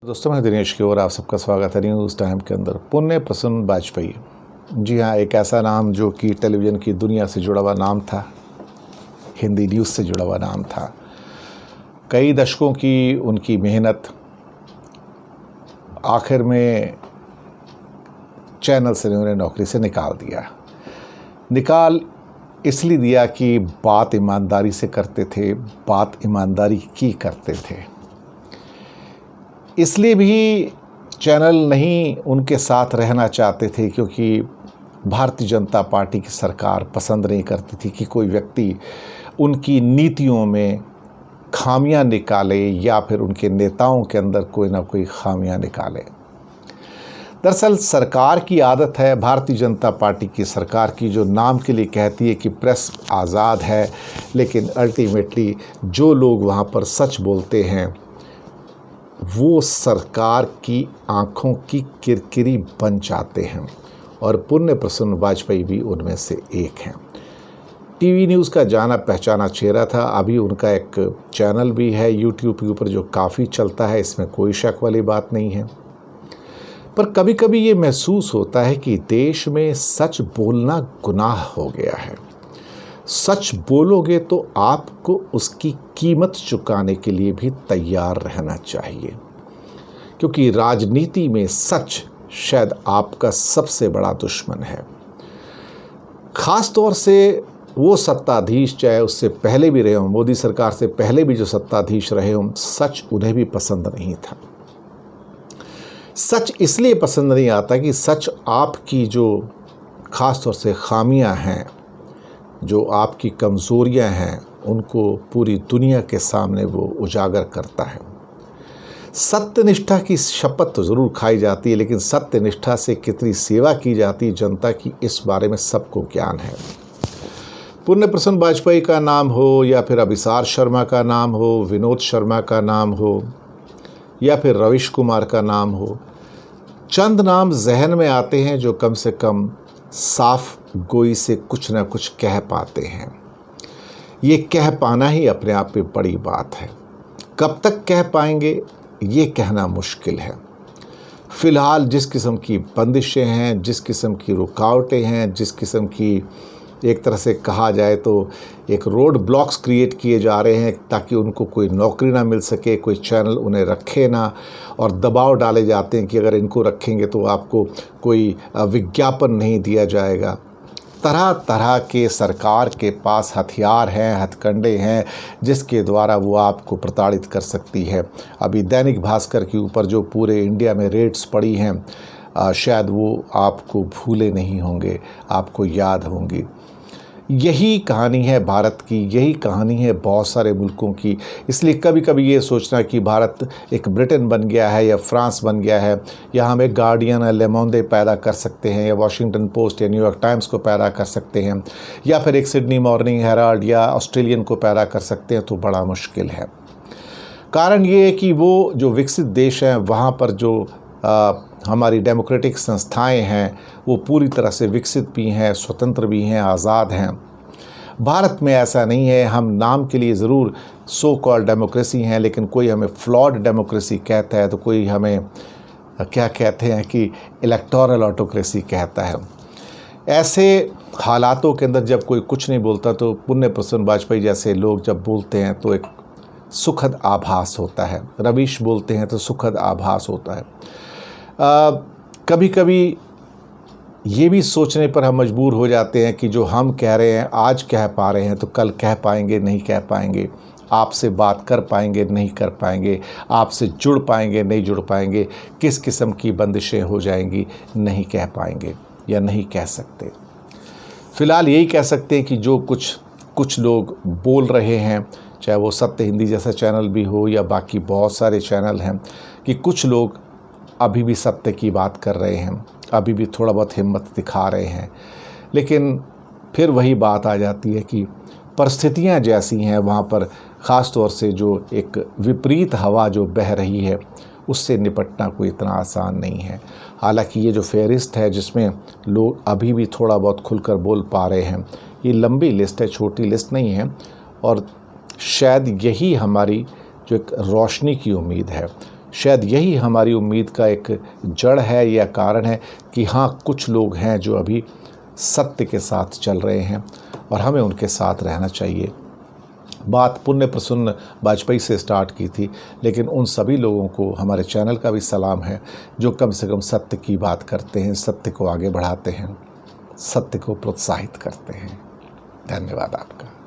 दोस्तों, मैं दिनेश की ओर आप सबका स्वागत है न्यूज़ टाइम के अंदर। पुण्य प्रसन्न वाजपेयी, जी हाँ, एक ऐसा नाम जो कि टेलीविज़न की दुनिया से जुड़ा हुआ नाम था, हिंदी न्यूज़ से जुड़ा हुआ नाम था। कई दशकों की उनकी मेहनत आखिर में चैनल से उन्हें नौकरी से निकाल इसलिए दिया कि बात ईमानदारी से करते थे, बात ईमानदारी की करते थे। इसलिए भी चैनल नहीं उनके साथ रहना चाहते थे, क्योंकि भारतीय जनता पार्टी की सरकार पसंद नहीं करती थी कि कोई व्यक्ति उनकी नीतियों में खामियां निकाले या फिर उनके नेताओं के अंदर कोई ना कोई खामियां निकाले। दरअसल सरकार की आदत है, भारतीय जनता पार्टी की सरकार की, जो नाम के लिए कहती है कि प्रेस आज़ाद है, लेकिन अल्टीमेटली जो लोग वहाँ पर सच बोलते हैं वो सरकार की आँखों की किरकिरी बन जाते हैं, और पुण्य प्रसन्न वाजपेयी भी उनमें से एक हैं। टीवी न्यूज़ का जाना पहचाना चेहरा था। अभी उनका एक चैनल भी है यूट्यूब के ऊपर जो काफ़ी चलता है, इसमें कोई शक वाली बात नहीं है। पर कभी कभी ये महसूस होता है कि देश में सच बोलना गुनाह हो गया है। सच बोलोगे तो आपको उसकी कीमत चुकाने के लिए भी तैयार रहना चाहिए, क्योंकि राजनीति में सच शायद आपका सबसे बड़ा दुश्मन है। ख़ास तौर से वो सत्ताधीश, चाहे उससे पहले भी रहे हों, मोदी सरकार से पहले भी जो सत्ताधीश रहे हों, सच उन्हें भी पसंद नहीं था। सच इसलिए पसंद नहीं आता कि सच आपकी जो ख़ास तौर से खामियां हैं, जो आपकी कमज़ोरियां हैं, उनको पूरी दुनिया के सामने वो उजागर करता है। सत्यनिष्ठा की शपथ तो ज़रूर खाई जाती है, लेकिन सत्यनिष्ठा से कितनी सेवा की जाती है जनता की, इस बारे में सबको ज्ञान है। पुण्य प्रसन्न वाजपेयी का नाम हो, या फिर अभिसार शर्मा का नाम हो, विनोद शर्मा का नाम हो, या फिर रविश कुमार का नाम हो, चंद नाम जहन में आते हैं जो कम से कम साफ गोई से कुछ ना कुछ कह पाते हैं। ये कह पाना ही अपने आप में बड़ी बात है। कब तक कह पाएंगे ये कहना मुश्किल है। फ़िलहाल जिस किस्म की बंदिशें हैं, जिस किस्म की रुकावटें हैं, जिस किस्म की एक तरह से कहा जाए तो एक रोड ब्लॉक्स क्रिएट किए जा रहे हैं ताकि उनको कोई नौकरी ना मिल सके, कोई चैनल उन्हें रखे ना, और दबाव डाले जाते हैं कि अगर इनको रखेंगे तो आपको कोई विज्ञापन नहीं दिया जाएगा। तरह तरह के सरकार के पास हथियार हैं, हथकंडे हैं, जिसके द्वारा वो आपको प्रताड़ित कर सकती है। अभी दैनिक भास्कर के ऊपर जो पूरे इंडिया में रेड्स पड़ी हैं, शायद वो आपको भूले नहीं होंगे, आपको याद होंगी। यही कहानी है भारत की, यही कहानी है बहुत सारे मुल्कों की। इसलिए कभी कभी ये सोचना कि भारत एक ब्रिटेन बन गया है या फ्रांस बन गया है, या हम एक गार्डियन या ले मोंडे पैदा कर सकते हैं, या वॉशिंगटन पोस्ट या न्यूयॉर्क टाइम्स को पैदा कर सकते हैं, या फिर एक सिडनी मॉर्निंग हेराल्ड या ऑस्ट्रेलियन को पैदा कर सकते हैं, तो बड़ा मुश्किल है। कारण ये है कि वो जो विकसित देश हैं, वहाँ पर जो हमारी डेमोक्रेटिक संस्थाएं हैं, वो पूरी तरह से विकसित भी हैं, स्वतंत्र भी हैं, आज़ाद हैं। भारत में ऐसा नहीं है। हम नाम के लिए ज़रूर सो कॉल्ड डेमोक्रेसी हैं, लेकिन कोई हमें फ्लॉड डेमोक्रेसी कहता है, तो कोई हमें क्या कहते हैं कि इलेक्टोरल ऑटोक्रेसी कहता है। ऐसे हालातों के अंदर जब कोई कुछ नहीं बोलता, तो पुण्य प्रसन्न वाजपेयी जैसे लोग जब बोलते हैं तो एक सुखद आभास होता है। रविश बोलते हैं तो सुखद आभास होता है। कभी कभी ये भी सोचने पर हम मजबूर हो जाते हैं कि जो हम कह रहे हैं, आज कह पा रहे हैं, तो कल कह पाएंगे नहीं कह पाएंगे, आपसे बात कर पाएंगे नहीं कर पाएंगे, आपसे जुड़ पाएंगे नहीं जुड़ पाएंगे, किस किस्म की बंदिशें हो जाएंगी, नहीं कह पाएंगे या नहीं कह सकते। फ़िलहाल यही कह सकते हैं कि जो कुछ लोग बोल रहे हैं, चाहे वो सत्य हिंदी जैसा चैनल भी हो या बाकी बहुत सारे चैनल हैं, कि कुछ लोग अभी भी सत्य की बात कर रहे हैं, अभी भी थोड़ा बहुत हिम्मत दिखा रहे हैं। लेकिन फिर वही बात आ जाती है कि परिस्थितियां जैसी हैं, वहाँ पर ख़ास तौर से जो एक विपरीत हवा जो बह रही है, उससे निपटना कोई इतना आसान नहीं है। हालांकि ये जो फहरिस्त है जिसमें लोग अभी भी थोड़ा बहुत खुलकर बोल पा रहे हैं, ये लंबी लिस्ट है, छोटी लिस्ट नहीं है, और शायद यही हमारी जो एक रोशनी की उम्मीद है, शायद यही हमारी उम्मीद का एक जड़ है या कारण है कि हाँ, कुछ लोग हैं जो अभी सत्य के साथ चल रहे हैं और हमें उनके साथ रहना चाहिए। बात पुण्य प्रसन्न वाजपेयी से स्टार्ट की थी, लेकिन उन सभी लोगों को हमारे चैनल का भी सलाम है जो कम से कम सत्य की बात करते हैं, सत्य को आगे बढ़ाते हैं, सत्य को प्रोत्साहित करते हैं। धन्यवाद आपका।